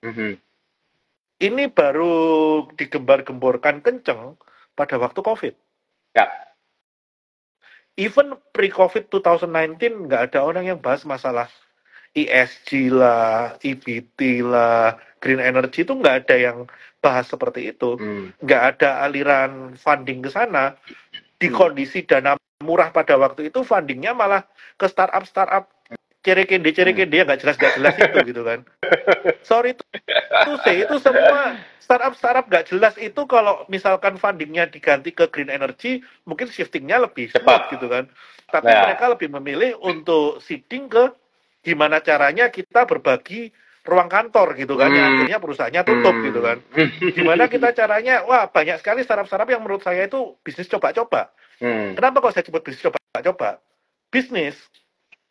Mhm. Ini baru digembar-gemborkan kenceng pada waktu COVID. Ya. Even pre-COVID 2019 nggak ada orang yang bahas masalah ESG lah, EBT lah, green energy itu nggak ada yang bahas seperti itu. Nggak ada aliran funding ke sana. Di kondisi dana murah pada waktu itu, fundingnya malah ke startup cerekende yang nggak jelas itu gitu kan. Sorry itu semua startup nggak jelas itu kalau misalkan fundingnya diganti ke green energy, mungkin shiftingnya lebih Cepat. smooth gitu kan. Tapi Ya. mereka lebih memilih untuk seeding ke gimana caranya kita berbagi ruang kantor gitu kan, yang akhirnya perusahaannya tutup gitu kan. Gimana kita caranya, wah banyak sekali startup-startup yang menurut saya itu bisnis coba-coba. Kenapa kok saya sebut bisnis coba-coba? Bisnis,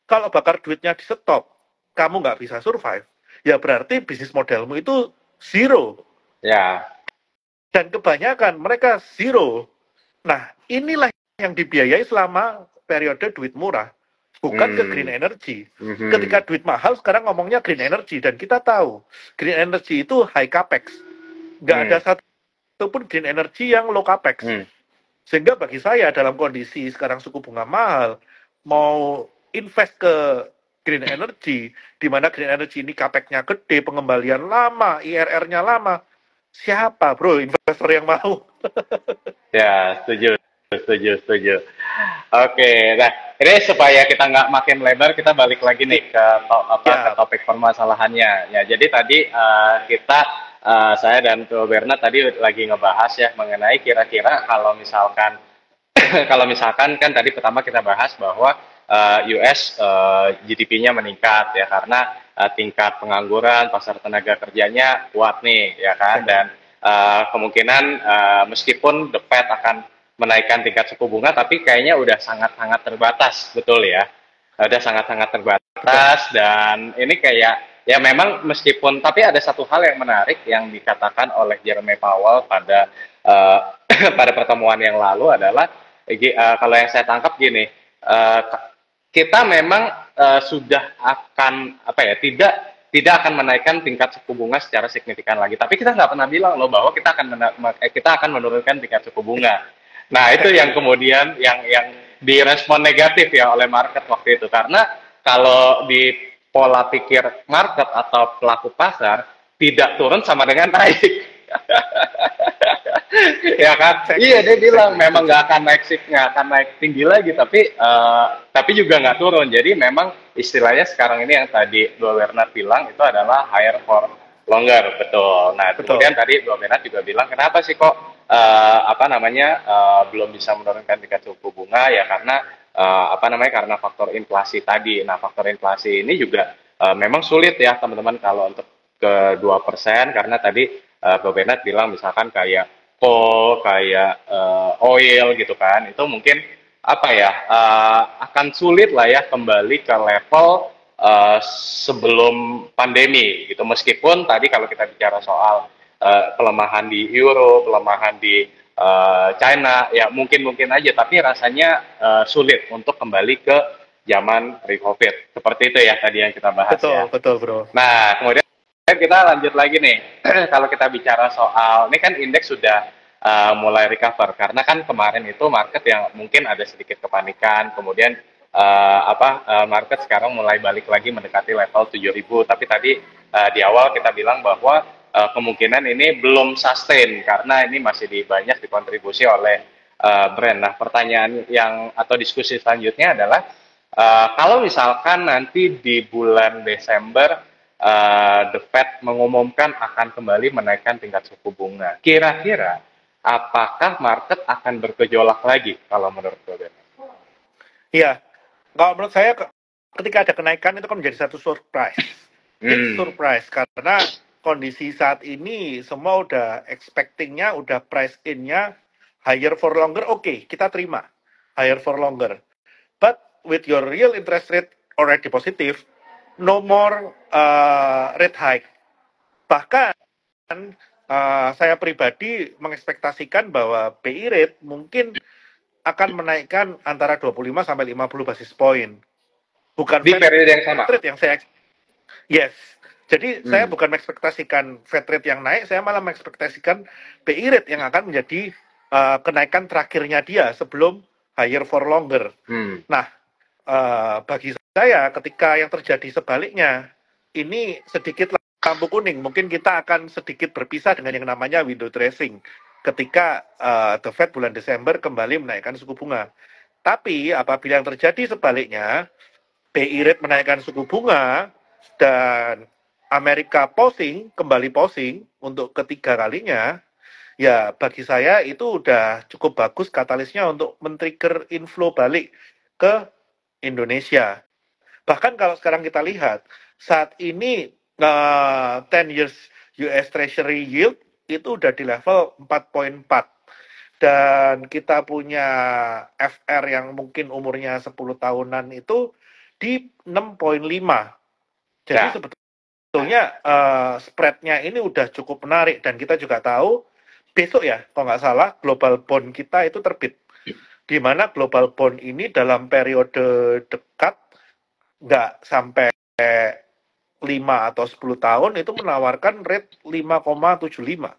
kalau bakar duitnya di stop, kamu nggak bisa survive, ya berarti bisnis modelmu itu zero. Ya. Dan kebanyakan mereka zero. Nah, inilah yang dibiayai selama periode duit murah. Bukan ke green energy. Ketika duit mahal, sekarang ngomongnya green energy. Dan kita tahu, green energy itu high capex. Nggak ada satupun green energy yang low capex. Sehingga bagi saya, dalam kondisi sekarang suku bunga mahal, mau invest ke green energy, di mana green energy ini capex-nya gede, pengembalian lama, IRR-nya lama, siapa bro investor yang mau? Ya, setuju. Oke, nah ini supaya kita nggak makin lebar, kita balik lagi nih ke Ya, topik permasalahannya. Ya, jadi tadi saya dan Bro Bernard tadi lagi ngebahas ya mengenai kira-kira kalau misalkan kalau misalkan kan tadi pertama kita bahas bahwa US GDP-nya meningkat ya karena tingkat pengangguran, pasar tenaga kerjanya kuat nih ya kan, dan kemungkinan meskipun The Fed akan menaikkan tingkat suku bunga tapi kayaknya udah sangat-sangat terbatas, betul ya. Udah sangat-sangat betul. terbatas, dan ini kayak ya memang meskipun, tapi ada satu hal yang menarik yang dikatakan oleh Jerome Powell pada pada pertemuan yang lalu adalah kalau yang saya tangkap gini, uh, kita memang sudah akan apa ya, tidak akan menaikkan tingkat suku bunga secara signifikan lagi. Tapi kita nggak pernah bilang loh bahwa kita akan menurunkan tingkat suku bunga. Nah itu yang Exactly. kemudian yang direspon negatif ya oleh market waktu itu, karena kalau di pola pikir market atau pelaku pasar, tidak turun sama dengan naik. Ya kan, iya dia bilang Exactly, memang setuju. nggak akan naik tinggi lagi, tapi juga nggak turun. Jadi memang istilahnya sekarang ini yang tadi Dua Bernard bilang itu adalah higher for longer, betul. Nah kemudian Betul. tadi Dua Bernard juga bilang kenapa sih kok apa namanya belum bisa menurunkan tingkat suku bunga, ya karena apa namanya, karena faktor inflasi tadi. Nah faktor inflasi ini juga memang sulit ya teman-teman kalau untuk ke 2%, karena tadi Bro Bernard bilang misalkan kayak coal, kayak oil gitu kan, itu mungkin apa ya, akan sulit lah ya kembali ke level sebelum pandemi gitu. Meskipun tadi kalau kita bicara soal pelemahan di euro, pelemahan di China, ya mungkin aja, tapi rasanya sulit untuk kembali ke zaman pre-COVID. Seperti itu ya tadi yang kita bahas ya. Betul, betul, bro. Nah, kemudian kita lanjut lagi nih. Kalau kita bicara soal, ini kan indeks sudah mulai recover, karena kan kemarin itu market yang mungkin ada sedikit kepanikan, kemudian market sekarang mulai balik lagi mendekati level 7.000. Tapi tadi di awal kita bilang bahwa kemungkinan ini belum sustain karena ini masih banyak dikontribusi oleh brand. Nah, pertanyaan yang atau diskusi selanjutnya adalah kalau misalkan nanti di bulan Desember The Fed mengumumkan akan kembali menaikkan tingkat suku bunga, kira-kira apakah market akan bergejolak lagi kalau menurut Robert? Iya, kalau menurut saya ketika ada kenaikan itu kan menjadi satu surprise. Big surprise karena kondisi saat ini semua udah expecting-nya, udah price in-nya higher for longer. Oke, kita terima higher for longer. But with your real interest rate already positive, no more rate hike. Bahkan saya pribadi mengekspektasikan bahwa BI rate mungkin akan menaikkan antara 25 sampai 50 basis point. Bukan Di Fed periode yang sama. rate yang saya yes. Jadi saya bukan mengekspektasikan Fed rate yang naik, saya malah mengekspektasikan BI rate yang akan menjadi kenaikan terakhirnya dia sebelum higher for longer. Nah, bagi saya ketika yang terjadi sebaliknya, ini sedikit lampu kuning. Mungkin kita akan sedikit berpisah dengan yang namanya window dressing ketika The Fed bulan Desember kembali menaikkan suku bunga. Tapi apabila yang terjadi sebaliknya, BI rate menaikkan suku bunga dan Amerika kembali pausing untuk ketiga kalinya, ya bagi saya itu udah cukup bagus katalisnya untuk men-trigger inflow balik ke Indonesia. Bahkan kalau sekarang kita lihat, saat ini 10 years US Treasury yield itu udah di level 4,4. Dan kita punya FR yang mungkin umurnya 10 tahunan itu di 6,5. Jadi sebetulnya spreadnya ini udah cukup menarik dan kita juga tahu besok ya, kalau nggak salah global bond kita itu terbit. Di mana global bond ini dalam periode dekat nggak sampai 5 atau 10 tahun itu menawarkan rate 5,75.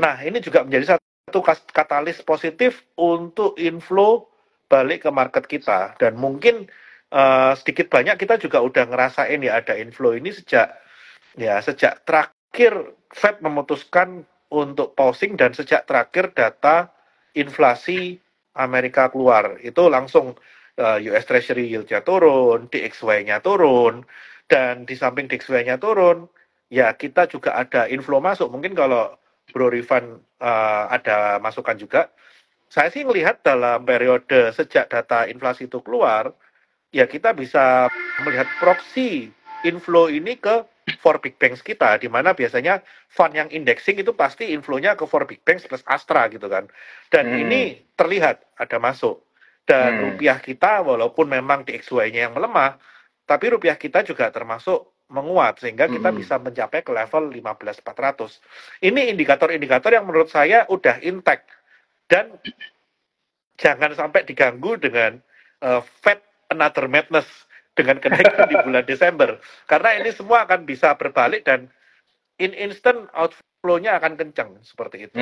Nah, ini juga menjadi satu katalis positif untuk inflow balik ke market kita. Dan mungkin sedikit banyak kita juga udah ngerasain ya ada inflow ini sejak terakhir Fed memutuskan untuk pausing dan sejak terakhir data inflasi Amerika keluar. Itu langsung US Treasury yield-nya turun, DXY-nya turun, dan di samping DXY-nya turun, ya kita juga ada inflow masuk. Mungkin kalau Bro Rifan ada masukan juga, saya sih melihat dalam periode sejak data inflasi itu keluar, ya kita bisa melihat proxy inflow ini ke 4 big banks kita, di mana biasanya fund yang indexing itu pasti inflow-nya ke 4 big banks plus Astra gitu kan. Dan ini terlihat ada masuk. Dan rupiah kita walaupun memang DXY-nya yang melemah, tapi rupiah kita juga termasuk menguat sehingga kita bisa mencapai ke level 15.400. Ini indikator-indikator yang menurut saya udah intact dan jangan sampai diganggu dengan Fed another madness dengan kenaikan di bulan Desember. Karena ini semua akan bisa berbalik dan in instant outflow-nya akan kencang seperti itu.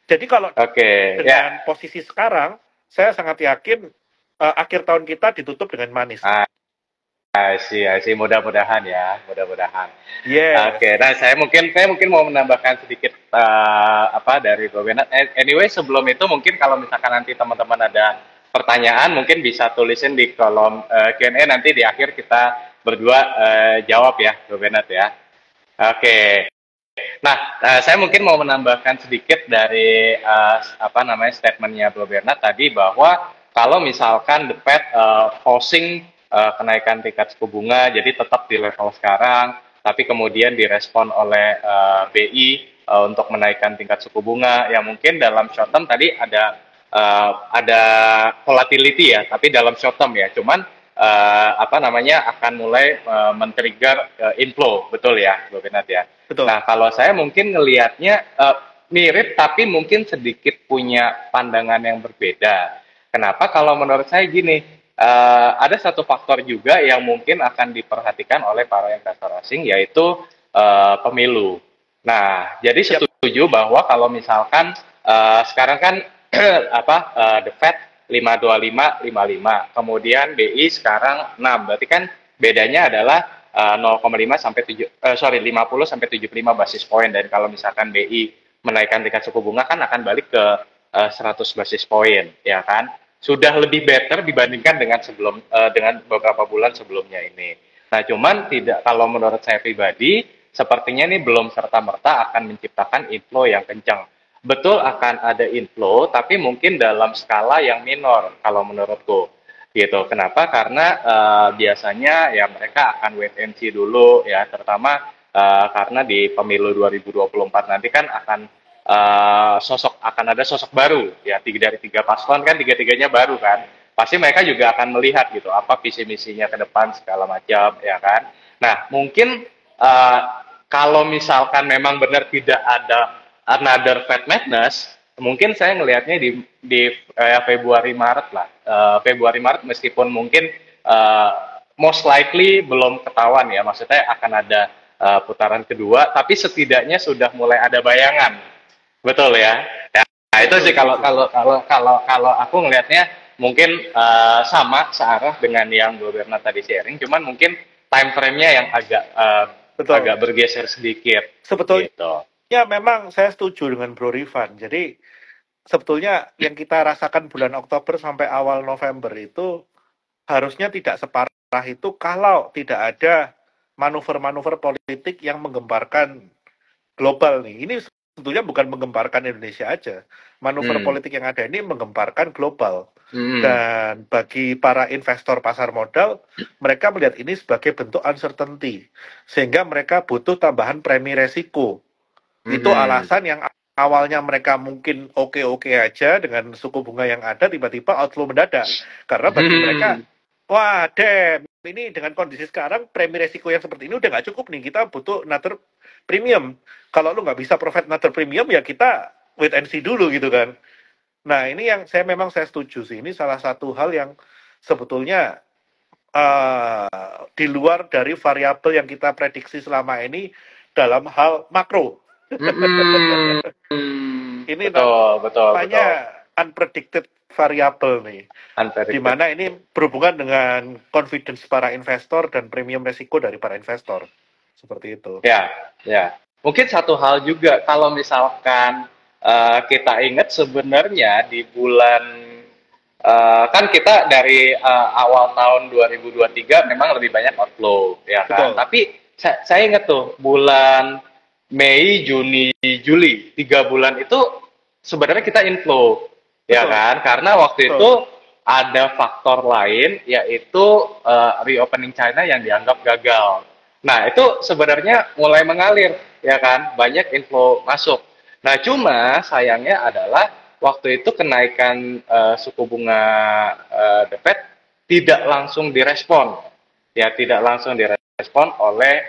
Jadi kalau dengan posisi sekarang, saya sangat yakin akhir tahun kita ditutup dengan manis. I see. Mudah-mudahan ya, mudah-mudahan. Yeah. Oke, nah saya mungkin mau menambahkan sedikit dari Bro Benat. Anyway, sebelum itu mungkin kalau misalkan nanti teman-teman ada pertanyaan, mungkin bisa tulisin di kolom Q&A, nanti di akhir kita berdua jawab ya, Bro Benat ya. Oke. Nah, saya mungkin mau menambahkan sedikit dari statementnya Bro Bernard tadi bahwa kalau misalkan the Fed pausing kenaikan tingkat suku bunga, jadi tetap di level sekarang, tapi kemudian direspon oleh BI untuk menaikkan tingkat suku bunga, ya mungkin dalam short term tadi ada volatility ya, tapi dalam short term ya, cuman akan mulai men-trigger inflow, betul ya, Bro Bernard ya. Betul. Nah, kalau saya mungkin ngelihatnya mirip, tapi mungkin sedikit punya pandangan yang berbeda. Kenapa? Kalau menurut saya gini, ada satu faktor juga yang mungkin akan diperhatikan oleh para investor asing, yaitu pemilu. Nah, jadi setuju bahwa kalau misalkan sekarang kan the Fed 5,25, 55, kemudian BI sekarang 6, berarti kan bedanya adalah 0,5 sampai 50 sampai 75 basis poin, dan kalau misalkan BI menaikkan tingkat suku bunga kan akan balik ke 100 basis poin, ya kan? Sudah lebih better dibandingkan dengan beberapa bulan sebelumnya ini. Nah, cuman kalau menurut saya pribadi, sepertinya ini belum serta-merta akan menciptakan inflow yang kencang. Betul akan ada inflow, tapi mungkin dalam skala yang minor kalau menurutku. Gitu. Kenapa? Karena biasanya ya mereka akan wait and see dulu ya, terutama karena di pemilu 2024 nanti kan akan ada sosok baru ya, dari 3 paslon kan, tiga-tiganya baru kan. Pasti mereka juga akan melihat gitu apa visi misinya ke depan segala macam ya kan. Nah, mungkin kalau misalkan memang benar tidak ada another Fed madness, mungkin saya ngelihatnya di Februari Maret lah. Februari Maret meskipun mungkin most likely belum ketahuan ya, maksudnya akan ada putaran kedua, tapi setidaknya sudah mulai ada bayangan, betul ya? Nah itu sih kalau aku ngelihatnya mungkin sama searah dengan yang Bu Berna tadi sharing, cuman mungkin time frame-nya yang agak bergeser sedikit. Sebetulnya Gitu. memang saya setuju dengan Bro Rifan. Jadi sebetulnya yang kita rasakan bulan Oktober sampai awal November itu harusnya tidak separah itu kalau tidak ada manuver-manuver politik yang menggemparkan global nih. Ini sebetulnya bukan menggemparkan Indonesia aja. Manuver politik yang ada ini menggemparkan global. Dan bagi para investor pasar modal, mereka melihat ini sebagai bentuk uncertainty. Sehingga mereka butuh tambahan premi resiko. Itu alasan yang awalnya mereka mungkin oke-oke aja dengan suku bunga yang ada, tiba-tiba outflow mendadak. Karena bagi mereka, wah ini dengan kondisi sekarang, premi resiko yang seperti ini udah nggak cukup nih, kita butuh another premium. Kalau lu nggak bisa provide another premium, ya kita wait and see dulu gitu kan. Nah ini yang memang saya setuju sih, ini salah satu hal yang sebetulnya di luar dari variabel yang kita prediksi selama ini dalam hal makro. Ini namanya unpredicted variable nih, di mana ini berhubungan dengan confidence para investor dan premium resiko dari para investor, seperti itu. Ya. Mungkin satu hal juga kalau misalkan kita ingat sebenarnya di bulan kan kita dari awal tahun 2023 memang lebih banyak outflow, ya kan? Betul. Tapi saya ingat tuh bulan Mei, Juni, Juli, 3 bulan itu sebenarnya kita inflow, ya kan? Karena waktu itu ada faktor lain, yaitu reopening China yang dianggap gagal. Nah, itu sebenarnya mulai mengalir, ya kan? Banyak inflow masuk. Nah, cuma sayangnya adalah waktu itu kenaikan suku bunga The Fed tidak langsung direspon, ya tidak langsung direspon oleh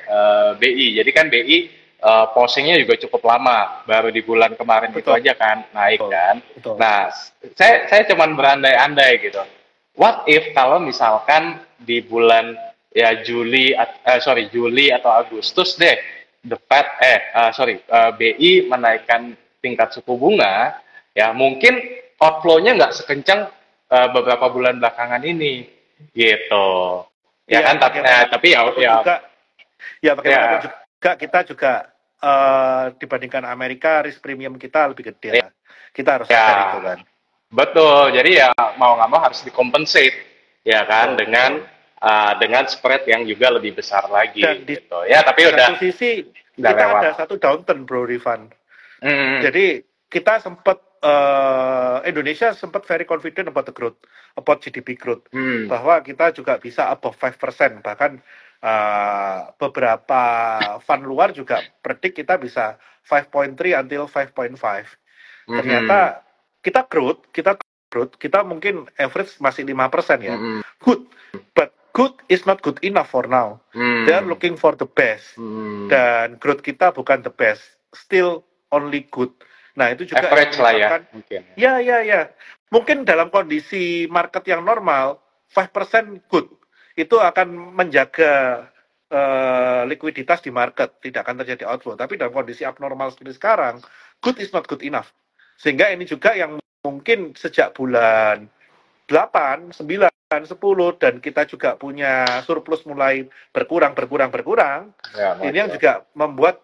BI. Jadi kan BI pausingnya juga cukup lama, baru di bulan kemarin itu aja kan naik kan. Nah, saya cuman berandai-andai gitu. What if kalau misalkan di bulan ya Juli atau Agustus deh, the Fed BI menaikkan tingkat suku bunga, ya mungkin outflow-nya nggak sekencang beberapa bulan belakangan ini, gitu. Ya kan, tapi bagaimanapun juga kita juga dibandingkan Amerika, risk premium kita lebih gede lah. Kita harus sadar itu kan. Betul, jadi ya mau nggak mau harus dikompensate, ya kan, dengan spread yang juga lebih besar lagi. Dan gitu. Ya, tapi udah. Satu sisi kita ada satu downturn, Bro Rifan. Jadi kita sempat Indonesia sempat very confident about the growth, about GDP growth, bahwa kita juga bisa above 5%, bahkan beberapa fund luar juga predik kita bisa 5.3 until 5.5. Ternyata kita growth, kita mungkin average masih 5% ya. Good, but good is not good enough for now. They are looking for the best. Dan growth kita bukan the best, still only good. Nah, itu juga average lah ya, mungkin. Ya. Mungkin dalam kondisi market yang normal, 5% good. Itu akan menjaga likuiditas di market, tidak akan terjadi outflow. Tapi dalam kondisi abnormal seperti sekarang, good is not good enough. Sehingga ini juga yang mungkin sejak bulan 8, 9, 10, dan kita juga punya surplus mulai berkurang. Ya, ini yang juga membuat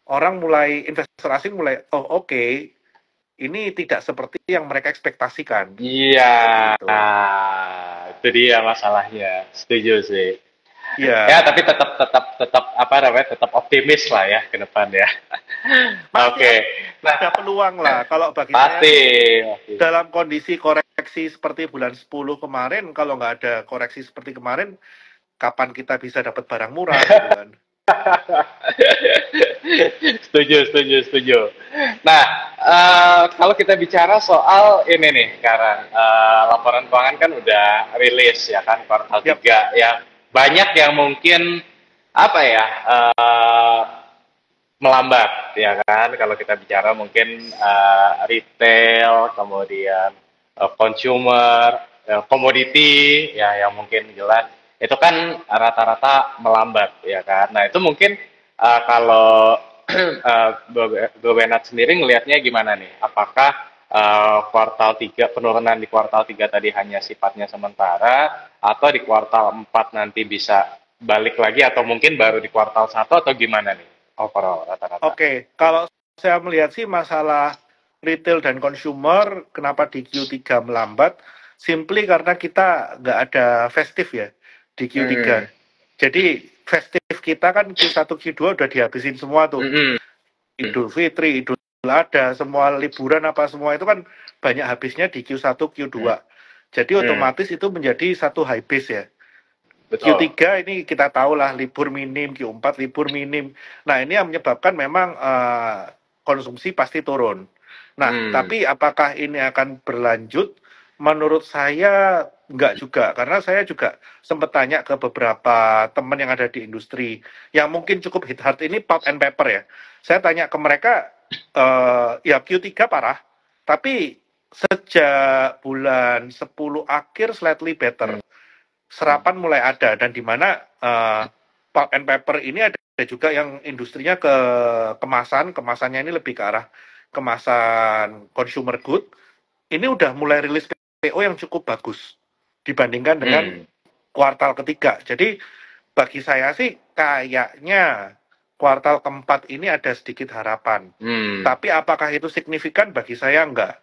orang mulai, investor asing mulai, ini tidak seperti yang mereka ekspektasikan. Iya, itu dia masalahnya. Setuju sih. Iya. Ya, tapi tetap optimis lah ya ke depan ya. Oke. Nah, ada peluang lah kalau bagi saya dalam kondisi koreksi seperti bulan 10 kemarin, kalau nggak ada koreksi seperti kemarin, kapan kita bisa dapat barang murah gitu kan? Setuju. Nah, kalau kita bicara soal ini nih sekarang, laporan keuangan kan udah rilis ya kan, kuartal 3 ya. Banyak yang mungkin melambat ya kan, kalau kita bicara mungkin retail, kemudian consumer, komoditi ya yang mungkin jelas itu kan rata-rata melambat ya kan. Nah, itu mungkin kalau Bobernat sendiri ngelihatnya gimana nih? Apakah kuartal 3 penurunan di kuartal 3 tadi hanya sifatnya sementara atau di kuartal 4 nanti bisa balik lagi atau mungkin baru di kuartal 1 atau gimana nih overall rata-rata? Oke, kalau saya melihat sih masalah retail dan consumer, kenapa di Q3 melambat? Simply karena kita nggak ada festif ya di Q3. Jadi festif kita kan Q1, Q2 udah dihabisin semua tuh. Idul Fitri, Idul Adha, semua liburan apa semua itu kan banyak habisnya di Q1, Q2. Jadi otomatis itu menjadi satu high base ya. Betul. Q3 ini kita tahu lah libur minim, Q4 libur minim. Nah ini yang menyebabkan memang konsumsi pasti turun. Nah tapi apakah ini akan berlanjut? Menurut saya enggak juga, karena saya juga sempat tanya ke beberapa teman yang ada di industri yang mungkin cukup hit hard ini pulp and paper ya. Saya tanya ke mereka, ya Q3 parah, tapi sejak bulan 10 akhir slightly better. Serapan mulai ada, dan di mana pulp and paper ini ada juga yang industrinya ke kemasannya ini lebih ke arah kemasan consumer good. Ini udah mulai rilis PO yang cukup bagus dibandingkan dengan kuartal ketiga. Jadi bagi saya sih kayaknya kuartal keempat ini ada sedikit harapan. Tapi apakah itu signifikan? Bagi saya enggak.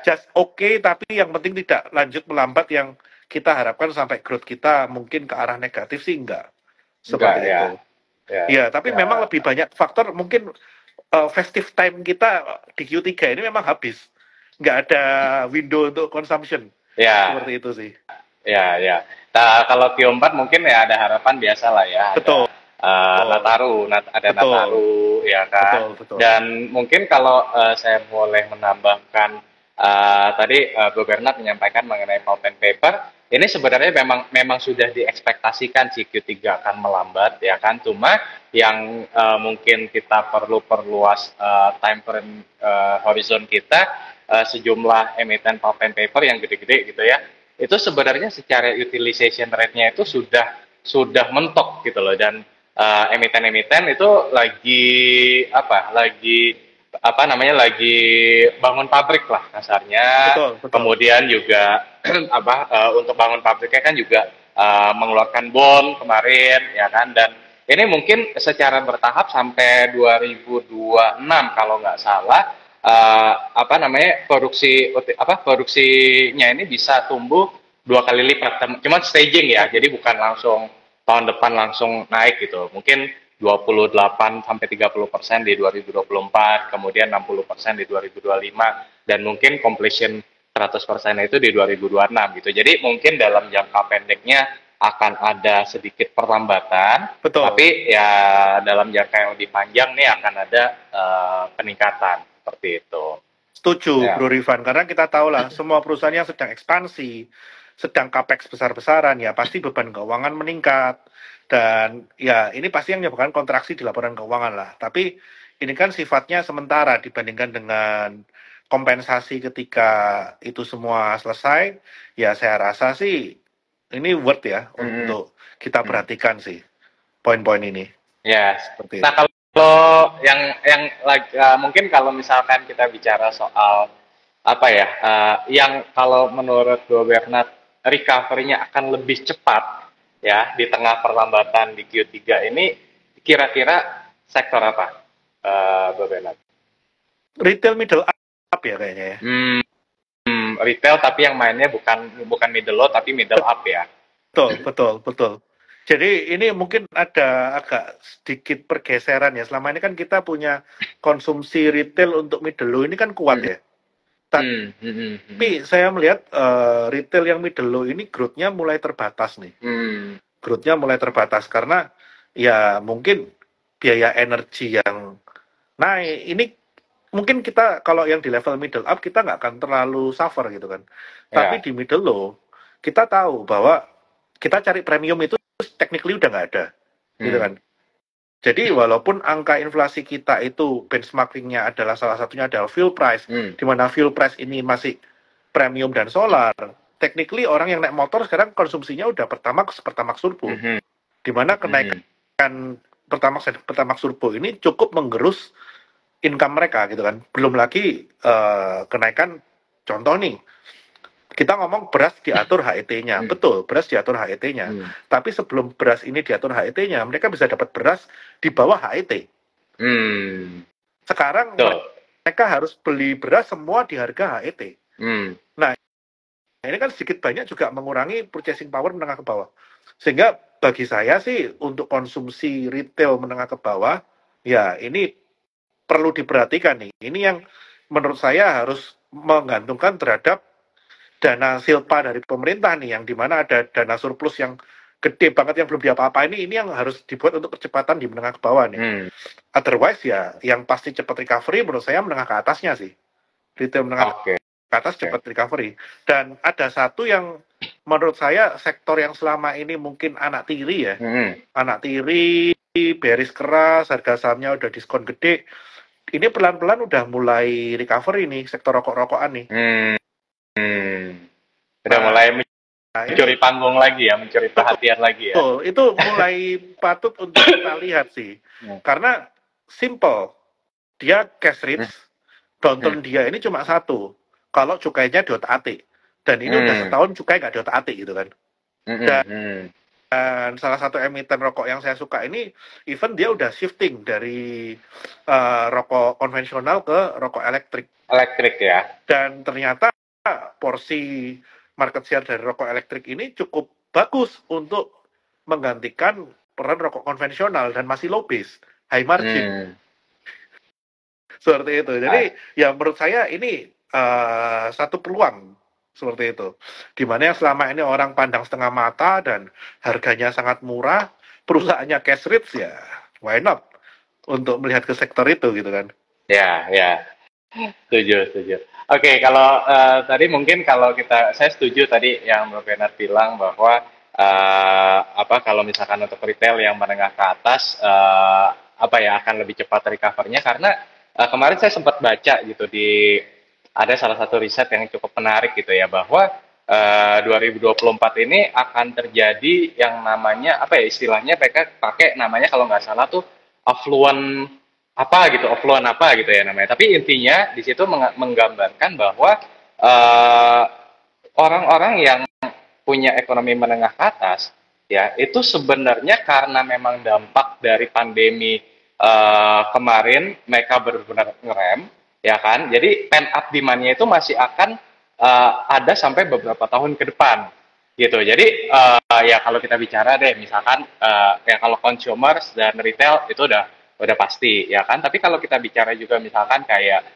Just okay, tapi yang penting tidak lanjut melambat yang kita harapkan sampai growth kita mungkin ke arah negatif sih enggak. Seperti itu. Ya, tapi memang lebih banyak faktor, mungkin festive time kita di Q3 ini memang habis. Nggak ada window untuk consumption. Seperti itu sih. Ya. Nah, kalau Q4 mungkin ya ada harapan biasa lah ya. Betul. Nataru, Nataru ya kan. Betul. Dan mungkin kalau saya boleh menambahkan tadi Bu Bernard menyampaikan mengenai pulp and paper, ini sebenarnya memang sudah diekspektasikan si Q3 akan melambat ya kan. Cuma yang mungkin kita perlu perluas time frame horizon kita, sejumlah emiten pulp and paper yang gede-gede gitu ya, itu sebenarnya secara utilization rate-nya itu sudah mentok gitu loh. Dan emiten-emiten itu lagi bangun pabrik lah kasarnya. Betul. Kemudian juga untuk bangun pabriknya kan juga mengeluarkan bond kemarin ya kan. Dan ini mungkin secara bertahap sampai 2026 kalau nggak salah produksinya ini bisa tumbuh 2 kali lipat. Cuman staging ya, jadi bukan langsung tahun depan langsung naik gitu. Mungkin 28-30% di 2024, kemudian 60% di 2025, dan mungkin completion 100% itu di 2026 gitu. Jadi mungkin dalam jangka pendeknya akan ada sedikit perlambatan, Betul. Tapi ya dalam jangka yang lebih panjang nih akan ada peningkatan seperti itu. Setuju, Bro Rifan, karena kita tahu lah semua perusahaan yang sedang ekspansi, sedang capex besar-besaran, ya pasti beban keuangan meningkat. Dan ya ini pasti yang menyebabkan kontraksi di laporan keuangan lah. Tapi ini kan sifatnya sementara dibandingkan dengan kompensasi ketika itu semua selesai. Ya saya rasa sih ini worth ya untuk kita perhatikan sih poin-poin ini. Ya, seperti nah itu. Kalau yang mungkin kalau misalkan kita bicara soal yang kalau menurut Bu Bernard recovery-nya akan lebih cepat ya di tengah perlambatan di Q3 ini, kira-kira sektor apa, Bu Bernard? Retail middle up ya kayaknya ya. Retail tapi yang mainnya bukan middle low tapi middle up ya. Betul. Jadi ini mungkin ada agak sedikit pergeseran ya. Selama ini kan kita punya konsumsi retail untuk middle low ini kan kuat ya. Tapi saya melihat retail yang middle low ini growth-nya mulai terbatas nih. Growth-nya mulai terbatas karena ya mungkin biaya energi yang naik. Ini mungkin kita kalau yang di level middle up kita nggak akan terlalu suffer gitu kan. Tapi di middle low kita tahu bahwa kita cari premium itu technically udah nggak ada, gitu kan. Jadi walaupun angka inflasi kita itu benchmarkingnya adalah salah satunya adalah fuel price, di mana fuel price ini masih premium dan solar, technically orang yang naik motor sekarang konsumsinya udah Pertamax turbo, di mana kenaikan Pertamax turbo ini cukup menggerus income mereka gitu kan. Belum lagi kenaikan, contoh nih, kita ngomong beras diatur HET-nya, betul, beras diatur HET-nya. Tapi sebelum beras ini diatur HET-nya, mereka bisa dapat beras di bawah HET. Sekarang mereka harus beli beras semua di harga HET. Nah, ini kan sedikit banyak juga mengurangi purchasing power menengah ke bawah. Sehingga bagi saya sih untuk konsumsi retail menengah ke bawah, ya ini perlu diperhatikan nih. Ini yang menurut saya harus menggantungkan terhadap dana silpa dari pemerintah nih, yang dimana ada dana surplus yang gede banget yang belum diapa-apain ini yang harus dibuat untuk percepatan di menengah ke bawah nih. Otherwise ya yang pasti cepat recovery menurut saya menengah ke atasnya sih. Retail menengah ke atas cepat recovery. Dan ada satu yang menurut saya sektor yang selama ini mungkin anak tiri ya. Anak tiri, bearish keras, harga sahamnya udah diskon gede. Ini pelan-pelan udah mulai recovery nih, sektor rokok-rokokan nih. Udah mulai mencuri panggung lagi ya, mencuri perhatian lagi ya. Itu mulai patut untuk kita lihat sih. Karena simple, dia cash rich, downturn dia ini cuma satu. Kalau cukainya diotak-atik. Dan ini udah setahun cukai nggak diotak-atik gitu kan. Dan salah satu emiten rokok yang saya suka ini, even dia udah shifting dari rokok konvensional ke rokok elektrik. Elektrik ya. Dan ternyata porsi market share dari rokok elektrik ini cukup bagus untuk menggantikan peran rokok konvensional dan masih low base, high margin. Seperti itu. Jadi ya menurut saya ini satu peluang seperti itu. Dimana yang selama ini orang pandang setengah mata dan harganya sangat murah, perusahaannya cash rich ya, why not untuk melihat ke sektor itu gitu kan? Ya. Setuju. Oke, kalau tadi mungkin kalau saya setuju tadi yang Bro Bernard bilang bahwa kalau misalkan untuk retail yang menengah ke atas akan lebih cepat recover-nya karena kemarin saya sempat baca gitu ada salah satu riset yang cukup menarik gitu ya bahwa 2024 ini akan terjadi yang namanya istilahnya mereka pakai namanya kalau nggak salah tuh affluent apa gitu ya namanya. Tapi intinya di situ menggambarkan bahwa orang-orang yang punya ekonomi menengah ke atas ya itu sebenarnya karena memang dampak dari pandemi kemarin mereka benar-benar ngerem ya kan. Jadi pent up demand-nya itu masih akan ada sampai beberapa tahun ke depan gitu. Jadi ya kalau kita bicara deh misalkan ya kalau consumers dan retail itu udah pasti ya kan. Tapi kalau kita bicara juga misalkan kayak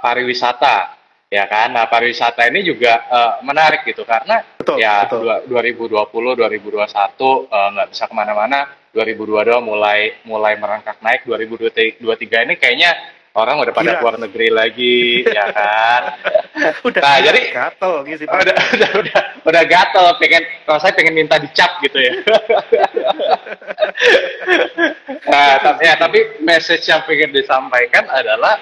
pariwisata ya kan. Nah, pariwisata ini juga menarik gitu karena betul. 2020 2021 nggak bisa kemana-mana, 2022 mulai merangkak naik, 2023 ini kayaknya orang udah pada keluar negeri lagi ya kan. Nah, jadi gatel gitu sih. Udah gatel, saya pengen minta dicap gitu ya. Tapi message yang pengen disampaikan adalah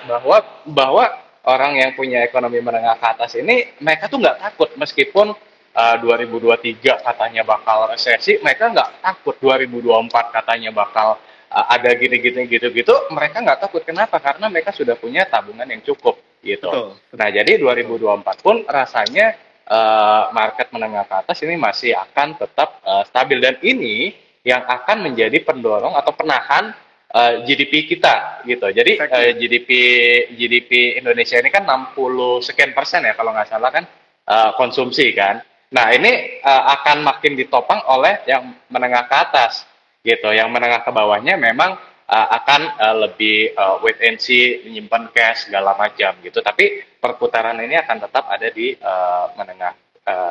bahwa orang yang punya ekonomi menengah ke atas ini mereka tuh nggak takut meskipun 2023 katanya bakal resesi, mereka nggak takut 2024 katanya bakal ada gini-gini gitu-gitu, mereka nggak takut. Kenapa? Karena mereka sudah punya tabungan yang cukup gitu. Betul. Nah, jadi 2024 pun rasanya market menengah ke atas ini masih akan tetap stabil dan ini yang akan menjadi pendorong atau penahan GDP kita gitu. Jadi GDP Indonesia ini kan 60 sekian persen ya kalau nggak salah kan konsumsi kan. Nah, ini akan makin ditopang oleh yang menengah ke atas gitu. Yang menengah ke bawahnya memang akan lebih wait and see, menyimpan cash segala macam gitu. Tapi perputaran ini akan tetap ada di menengah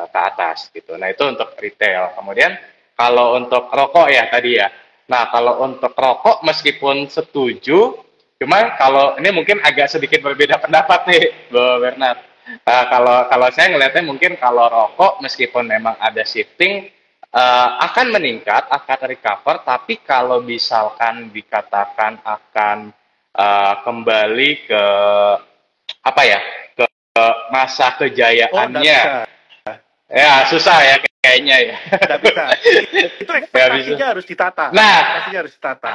ke atas gitu. Nah, itu untuk retail. Kemudian kalau untuk rokok ya tadi ya. Nah, kalau untuk rokok meskipun setuju, cuma kalau ini mungkin agak sedikit berbeda pendapat nih, Bu Bernard. Kalau saya ngelihatnya mungkin kalau rokok meskipun memang ada shifting akan meningkat, akan recover, tapi kalau misalkan dikatakan akan kembali ke ke masa kejayaannya, Ya, susah ya kayaknya ya. Nggak bisa. Itu Nggak bisa. ekspektasinya harus ditata. Nah, Ekspektasinya harus ditata.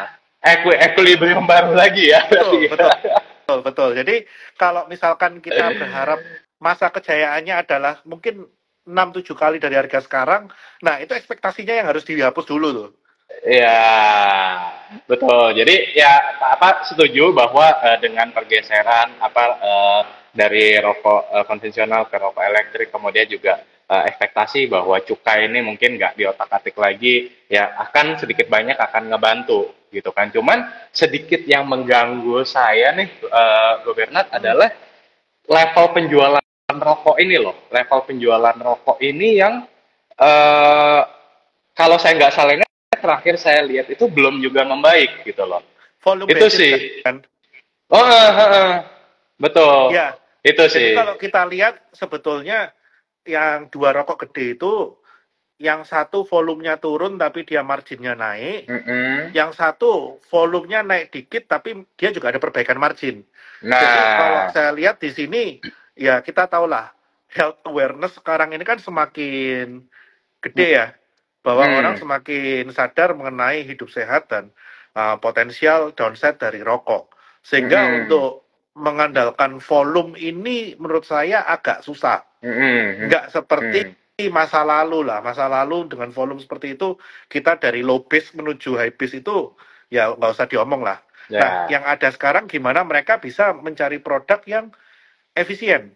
equilibrium baru lagi ya berarti. Betul, betul, betul, betul. Jadi kalau misalkan kita berharap masa kejayaannya adalah mungkin 6-7 kali dari harga sekarang, nah itu ekspektasinya yang harus dihapus dulu tuh. Ya, betul. Jadi ya apa setuju bahwa dengan pergeseran dari rokok konvensional ke rokok elektrik, kemudian juga ekspektasi bahwa cukai ini mungkin nggak diotak-atik lagi, ya akan sedikit banyak akan ngebantu gitu kan. Cuman sedikit yang mengganggu saya nih, Gobernat, Hmm. adalah level penjualan rokok ini loh. Level penjualan rokok ini yang eh, kalau saya nggak salah ingat, terakhir saya lihat itu belum juga membaik gitu loh. Volume Itu basis sih. kan. Oh, betul. Ya, Itu jadi sih. kalau kita lihat sebetulnya yang dua rokok gede itu, yang satu volumenya turun tapi dia marginnya naik, Mm-mm. yang satu volumenya naik dikit tapi dia juga ada perbaikan margin. Jadi kalau Nah, saya lihat di sini, ya kita tahulah health awareness sekarang ini kan semakin gede ya, bahwa orang mm, semakin sadar mengenai hidup sehat dan potensial downside dari rokok. Sehingga mm-mm. untuk mengandalkan volume ini menurut saya agak susah. Mm-mm. Nggak seperti Mm. masa lalu lah. Masa lalu dengan volume seperti itu, kita dari low base menuju high base itu, ya nggak usah diomong lah. Nah, Ya, yang ada sekarang gimana mereka bisa mencari produk yang efisien.